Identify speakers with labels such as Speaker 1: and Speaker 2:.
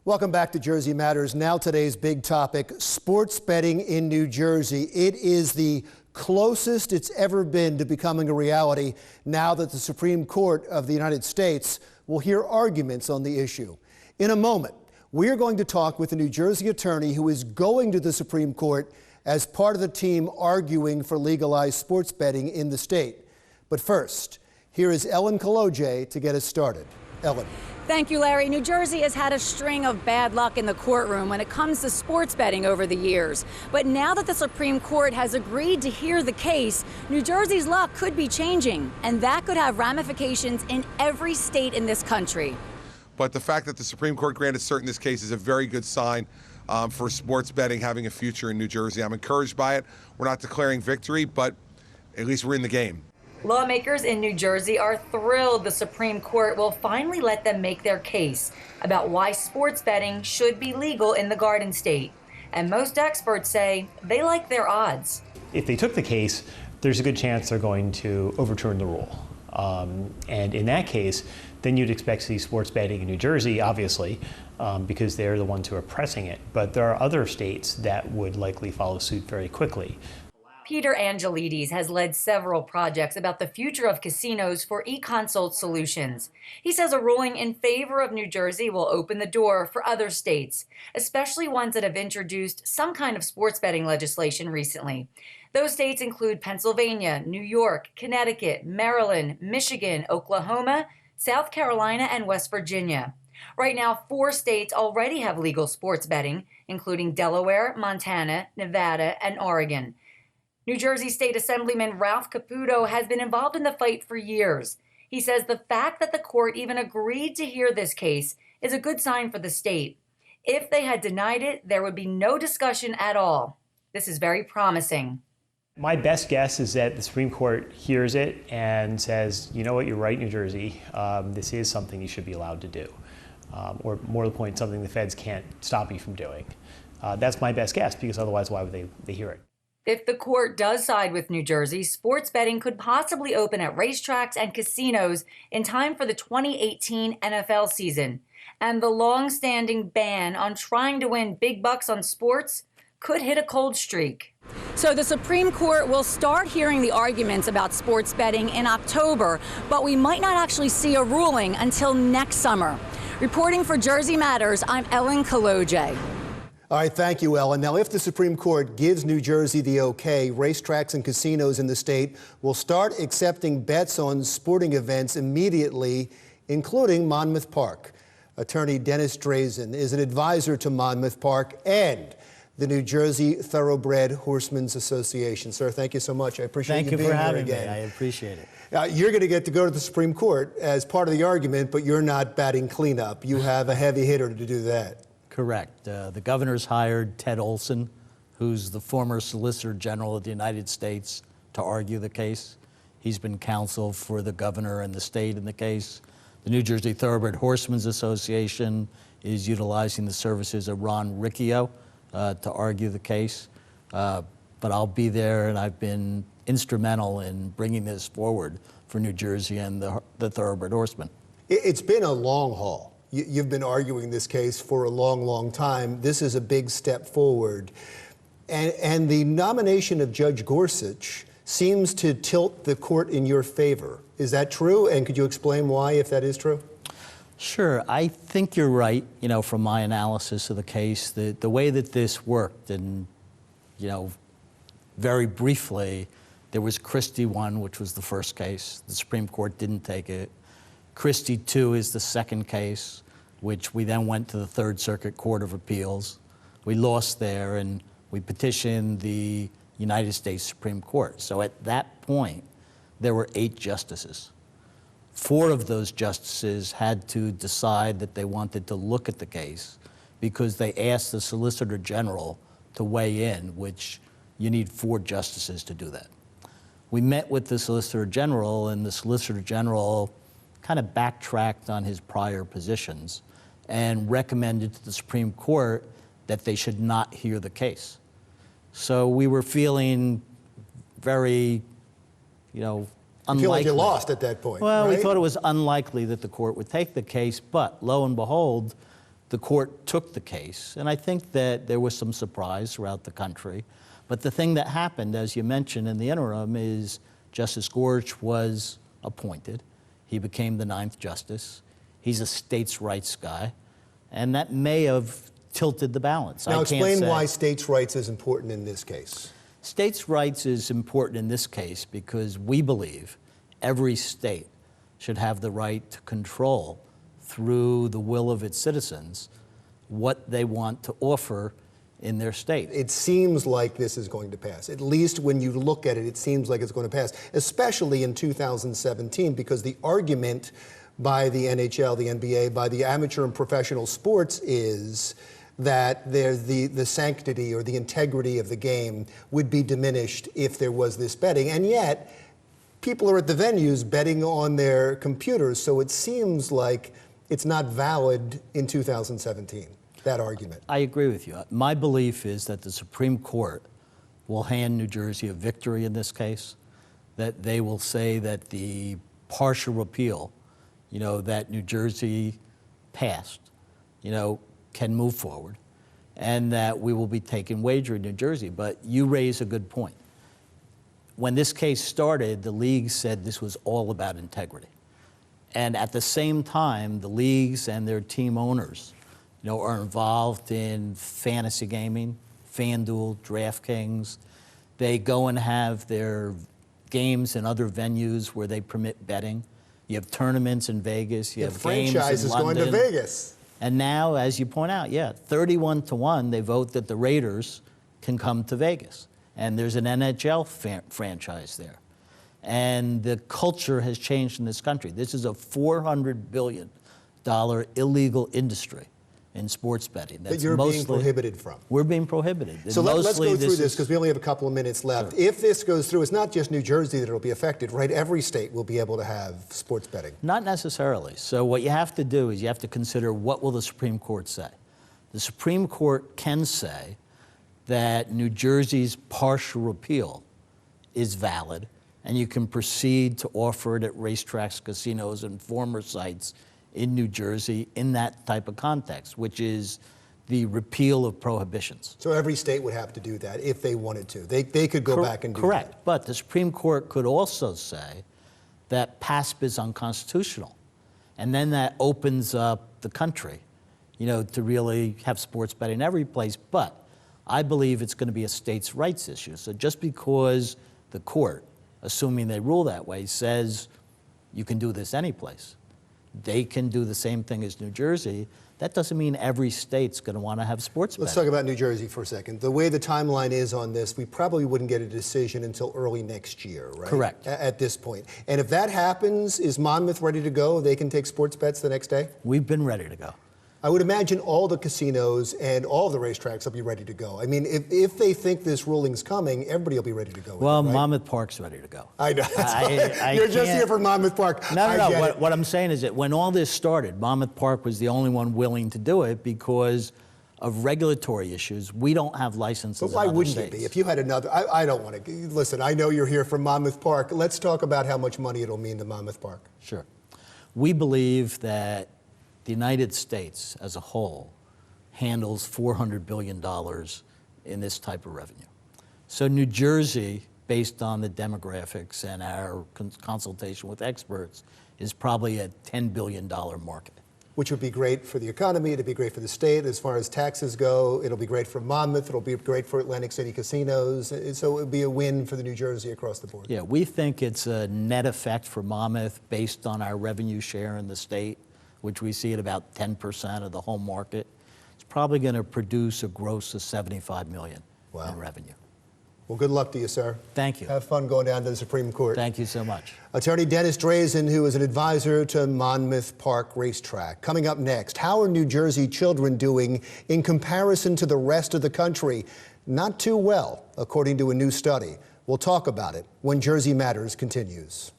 Speaker 1: Welcome back to Jersey Matters. Now today's big topic, sports betting in New Jersey. It is the closest it's ever been to becoming a reality now that the Supreme Court of the United States will hear arguments on the issue. In a moment, we are going to talk with a New Jersey attorney who is going to the Supreme Court as part of the team arguing for legalized sports betting in the state. But first, here is Ellen Kolodziej to get us started. Ellen.
Speaker 2: Thank you, Larry. New Jersey has had a string of bad luck in the courtroom when it comes to sports betting over the years. But now that the Supreme Court has agreed to hear the case, New Jersey's luck could be changing, and that could have ramifications in every state in this country.
Speaker 3: But the fact that the Supreme Court granted cert in this case is a very good sign for sports betting having a future in New Jersey. I'm encouraged by it. We're not declaring victory, but at least we're in the game.
Speaker 4: Lawmakers in New Jersey are thrilled the Supreme Court will finally let them make their case about why sports betting should be legal in the Garden State. And most experts say they like their odds.
Speaker 5: If they took the case, there's a good chance they're going to overturn the rule. And in that case, then you'd expect to see sports betting in New Jersey, obviously, because they're the ones who are pressing it. But there are other states that would likely follow suit very quickly.
Speaker 4: Peter Angelides has led several projects about the future of casinos for eConsult solutions. He says a ruling in favor of New Jersey will open the door for other states, especially ones that have introduced some kind of sports betting legislation recently. Those states include Pennsylvania, New York, Connecticut, Maryland, Michigan, Oklahoma, South Carolina, and West Virginia. Right now, 4 states already have legal sports betting, including Delaware, Montana, Nevada, and Oregon. New Jersey State Assemblyman Ralph Caputo has been involved in the fight for years. He says the fact that the court even agreed to hear this case is a good sign for the state. If they had denied it, there would be no discussion at all. This is very promising.
Speaker 5: My best guess is that the Supreme Court hears it and says, you know what, you're right, New Jersey. This is something you should be allowed to do. Or more to the point, something the feds can't stop you from doing. That's my best guess, because otherwise, why would they hear it?
Speaker 4: If the court does side with New Jersey, sports betting could possibly open at racetracks and casinos in time for the 2018 NFL season. And the long-standing ban on trying to win big bucks on sports could hit a cold streak.
Speaker 2: So the Supreme Court will start hearing the arguments about sports betting in October, but we might not actually see a ruling until next summer. Reporting for Jersey Matters, I'm Ellen Kolodziej.
Speaker 1: All right, thank you, Ellen. Now, if the Supreme Court gives New Jersey the okay, racetracks and casinos in the state will start accepting bets on sporting events immediately, including Monmouth Park. Attorney Dennis Drazin is an advisor to Monmouth Park and the New Jersey Thoroughbred Horsemen's Association. Sir, thank you so much. I appreciate you being here again.
Speaker 6: Thank you for having me. I appreciate it.
Speaker 1: You're going to get to go to the Supreme Court as part of the argument, but you're not batting cleanup. You have a heavy hitter to do that.
Speaker 6: Correct. The governor's hired Ted Olson, who's the former Solicitor General of the United States, to argue the case. He's been counsel for the governor and the state in the case. The New Jersey Thoroughbred Horsemen's Association is utilizing the services of Ron Riccio to argue the case. But I'll be there, and I've been instrumental in bringing this forward for New Jersey and the Thoroughbred Horsemen.
Speaker 1: It's been a long haul. You've been arguing this case for a long, long time. This is a big step forward. And the nomination of Judge Gorsuch seems to tilt the court in your favor. Is that true? And could you explain why, if that is true?
Speaker 6: Sure. I think you're right, from my analysis of the case. The way that this worked, and, very briefly, there was Christie 1, which was the first case. The Supreme Court didn't take it. Christie 2 is the second case, which we then went to the Third Circuit Court of Appeals. We lost there, and we petitioned the United States Supreme Court. So at that point, there were 8 justices. 4 of those justices had to decide that they wanted to look at the case because they asked the Solicitor General to weigh in, which you need 4 justices to do that. We met with the Solicitor General, and the Solicitor General kind of backtracked on his prior positions and recommended to the Supreme Court that they should not hear the case. So we were feeling very, unlikely.
Speaker 1: You feel like you lost at that point,
Speaker 6: Well,
Speaker 1: right?
Speaker 6: we thought it was unlikely that the court would take the case, but lo and behold, the court took the case, and I think that there was some surprise throughout the country. But the thing that happened, as you mentioned in the interim, is Justice Gorsuch was appointed. He became the 9th justice. He's a states' rights guy, and that may have tilted the balance.
Speaker 1: Now explain why states' rights is important in this case.
Speaker 6: States' rights is important in this case because we believe every state should have the right to control through the will of its citizens what they want to offer in their state.
Speaker 1: It seems like this is going to pass. At least when you look at it, it seems like it's going to pass, especially in 2017, because the argument by the NHL, the NBA, by the amateur and professional sports is that the sanctity or the integrity of the game would be diminished if there was this betting. And yet, people are at the venues betting on their computers, so it seems like it's not valid in 2017, that argument.
Speaker 6: I agree with you. My belief is that the Supreme Court will hand New Jersey a victory in this case, that they will say that the partial repeal, that New Jersey passed, can move forward, and that we will be taking wager in New Jersey. But you raise a good point. When this case started, the league said this was all about integrity. And at the same time, the leagues and their team owners, are involved in fantasy gaming, FanDuel, DraftKings. They go and have their games in other venues where they permit betting. You have tournaments in Vegas. You have games in London.
Speaker 1: Franchise is going to Vegas.
Speaker 6: And now, as you point out, 31-1, they vote that the Raiders can come to Vegas. And there's an NHL franchise there. And the culture has changed in this country. This is a $400 billion illegal industry in sports betting.
Speaker 1: That you're being prohibited from.
Speaker 6: We're being prohibited.
Speaker 1: So let's go through this because we only have a couple of minutes left. Sure. If this goes through, it's not just New Jersey that will be affected, right? Every state will be able to have sports betting.
Speaker 6: Not necessarily. So what you have to do is you have to consider what will the Supreme Court say. The Supreme Court can say that New Jersey's partial repeal is valid, and you can proceed to offer it at racetracks, casinos, and former sites in New Jersey in that type of context, which is the repeal of prohibitions.
Speaker 1: So every state would have to do that if they wanted to. They could go back and do
Speaker 6: correct.
Speaker 1: that.
Speaker 6: But the Supreme Court could also say that PASP is unconstitutional. And then that opens up the country, to really have sports betting every place. But I believe it's going to be a states' rights issue. So just because the court, assuming they rule that way, says you can do this any place, they can do the same thing as New Jersey, that doesn't mean every state's going to want to have sports betting.
Speaker 1: Let's talk about New Jersey for a second. The way the timeline is on this, we probably wouldn't get a decision until early next year, right?
Speaker 6: Correct.
Speaker 1: At this point. And if that happens, is Monmouth ready to go? They can take sports bets the next day?
Speaker 6: We've been ready to go.
Speaker 1: I would imagine all the casinos and all the racetracks will be ready to go. I mean, if they think this ruling's coming, everybody will be ready to go.
Speaker 6: Well,
Speaker 1: right?
Speaker 6: Monmouth Park's ready to go.
Speaker 1: I know. You're just here for Monmouth Park.
Speaker 6: No. What I'm saying is that when all this started, Monmouth Park was the only one willing to do it because of regulatory issues. We don't have licenses in other states.
Speaker 1: But why wouldn't it be? If you had another, I don't want to, listen, I know you're here from Monmouth Park. Let's talk about how much money it'll mean to Monmouth Park.
Speaker 6: Sure. We believe that the United States as a whole handles $400 billion in this type of revenue. So New Jersey, based on the demographics and our consultation with experts, is probably a $10 billion market.
Speaker 1: Which would be great for the economy, it'd be great for the state as far as taxes go, it'll be great for Monmouth, it'll be great for Atlantic City casinos, so it would be a win for the New Jersey across the board.
Speaker 6: Yeah, we think it's a net effect for Monmouth based on our revenue share in the state, which we see at about 10% of the home market. It's probably going to produce a gross of $75 million in revenue.
Speaker 1: Well, good luck to you, sir.
Speaker 6: Thank you.
Speaker 1: Have fun going down to the Supreme Court.
Speaker 6: Thank you so much.
Speaker 1: Attorney Dennis Drazin, who is an advisor to Monmouth Park Racetrack. Coming up next, how are New Jersey children doing in comparison to the rest of the country? Not too well, according to a new study. We'll talk about it when Jersey Matters continues.